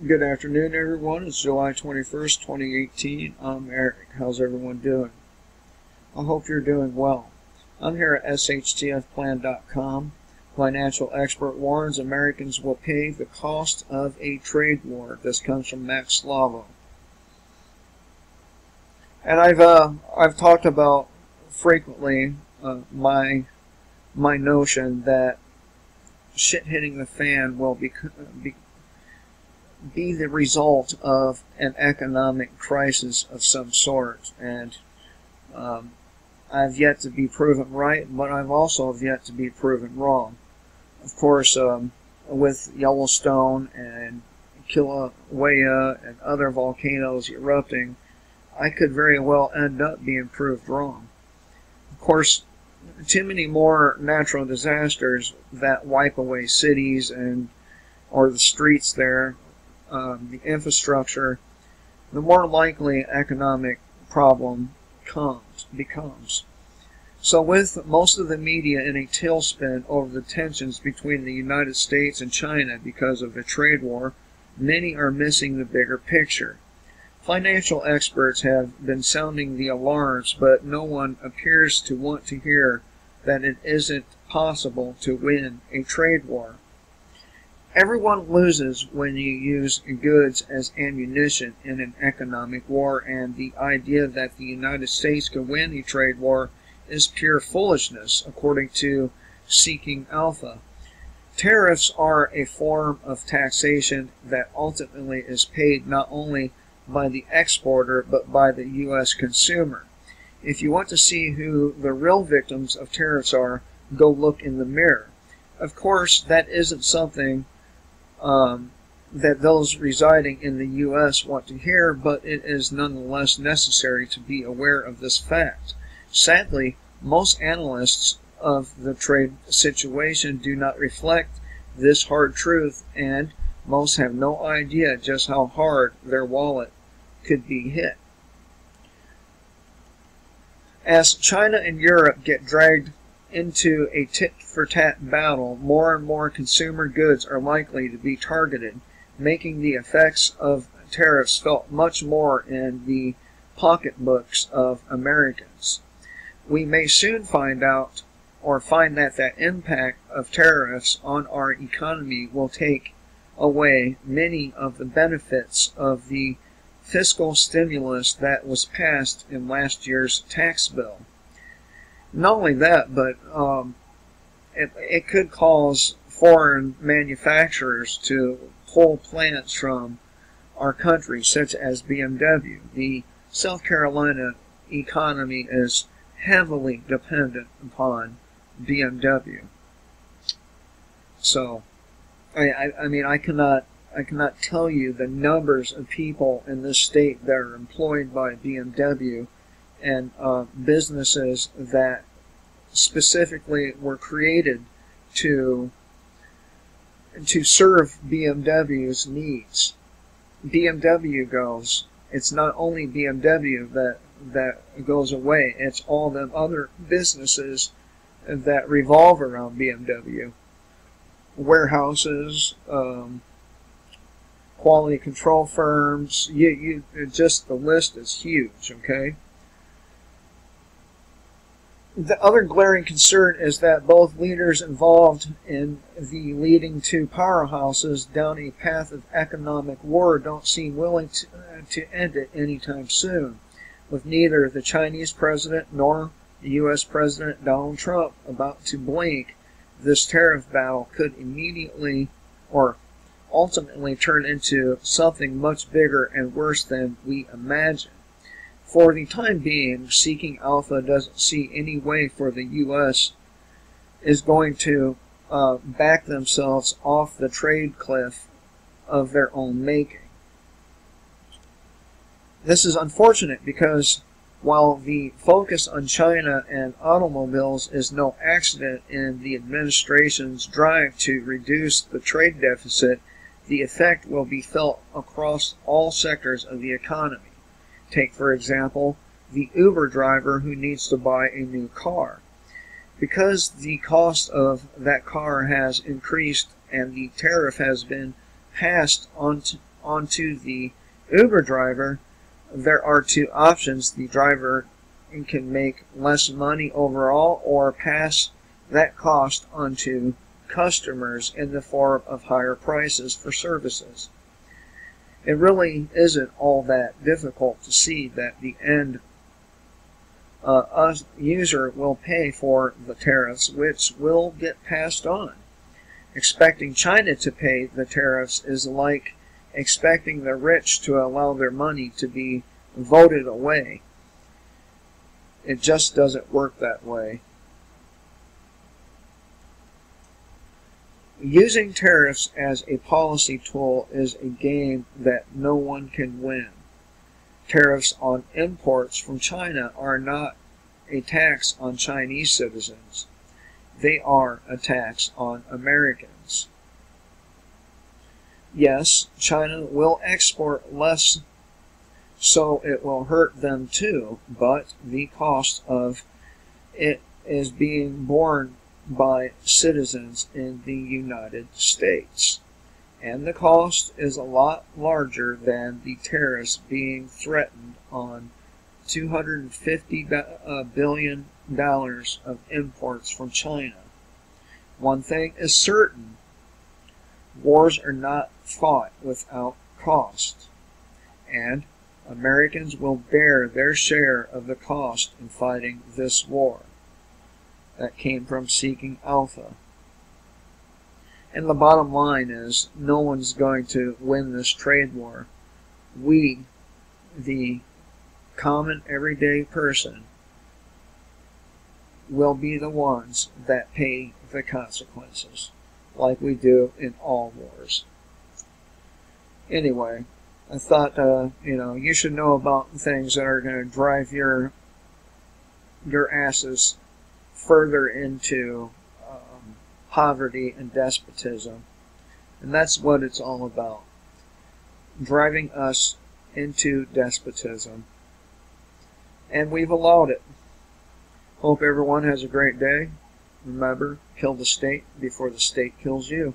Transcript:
Good afternoon, everyone. It's July 21st, 2018. I'm Eric. How's everyone doing? I hope you're doing well. I'm here at shtfplan.com. Financial expert warns Americans will pay the cost of a trade war. This comes from Max Slavo. And I've talked about frequently my notion that shit hitting the fan will be the result of an economic crisis of some sort, and I've yet to be proven right, but I've also yet to be proven wrong. Of course, with Yellowstone and Kilauea and other volcanoes erupting, I could very well end up being proved wrong. Of course, too many more natural disasters that wipe away cities or the streets there, the infrastructure, the more likely economic problem becomes. So with most of the media in a tailspin over the tensions between the United States and China because of the trade war, many are missing the bigger picture. Financial experts have been sounding the alarms, but no one appears to want to hear that it isn't possible to win a trade war. Everyone loses when you use goods as ammunition in an economic war, and the idea that the United States could win a trade war is pure foolishness, according to Seeking Alpha. Tariffs are a form of taxation that ultimately is paid not only by the exporter but by the U.S. consumer. If you want to see who the real victims of tariffs are, go look in the mirror. Of course, that isn't something that those residing in the U.S. want to hear, but it is nonetheless necessary to be aware of this fact. Sadly, most analysts of the trade situation do not reflect this hard truth, and most have no idea just how hard their wallet could be hit. As China and Europe get dragged into a tit-for-tat battle, more and more consumer goods are likely to be targeted, making the effects of tariffs felt much more in the pocketbooks of Americans. We may soon find that that impact of tariffs on our economy will take away many of the benefits of the fiscal stimulus that was passed in last year's tax bill. Not only that, but it could cause foreign manufacturers to pull plants from our country, such as BMW. The South Carolina economy is heavily dependent upon BMW. So, I mean, I cannot tell you the numbers of people in this state that are employed by BMW and businesses that specifically were created to serve BMW's needs. BMW goes. It's not only BMW that goes away. It's all them other businesses that revolve around BMW. Warehouses, quality control firms, just the list is huge, okay? The other glaring concern is that both leaders involved in the leading two powerhouses down a path of economic war don't seem willing to end it anytime soon, with neither the Chinese president nor the U.S. President Donald Trump about to blink. This tariff battle could immediately or ultimately turn into something much bigger and worse than we imagine. For the time being, Seeking Alpha doesn't see any way for the U.S. is going to back themselves off the trade cliff of their own making. This is unfortunate because while the focus on China and automobiles is no accident in the administration's drive to reduce the trade deficit, the effect will be felt across all sectors of the economy. Take, for example, the Uber driver who needs to buy a new car. Because the cost of that car has increased and the tariff has been passed on onto the Uber driver, there are two options. The driver can make less money overall or pass that cost onto customers in the form of higher prices for services. It really isn't all that difficult to see that the end user will pay for the tariffs, which will get passed on. Expecting China to pay the tariffs is like expecting the rich to allow their money to be voted away. It just doesn't work that way. Using tariffs as a policy tool is a game that no one can win. Tariffs on imports from China are not a tax on Chinese citizens. They are a tax on Americans. Yes, China will export less, so it will hurt them too, but the cost of it is being borne by citizens in the United States. And the cost is a lot larger than the tariffs being threatened on $250 billion of imports from China. One thing is certain: wars are not fought without cost, and Americans will bear their share of the cost in fighting this war. That came from Seeking Alpha. And the bottom line is, no one's going to win this trade war. We, the common everyday person, will be the ones that pay the consequences, like we do in all wars. Anyway, I thought, you should know about things that are going to drive your asses further into poverty and despotism. And that's what it's all about. Driving us into despotism. And we've allowed it. Hope everyone has a great day. Remember, kill the state before the state kills you.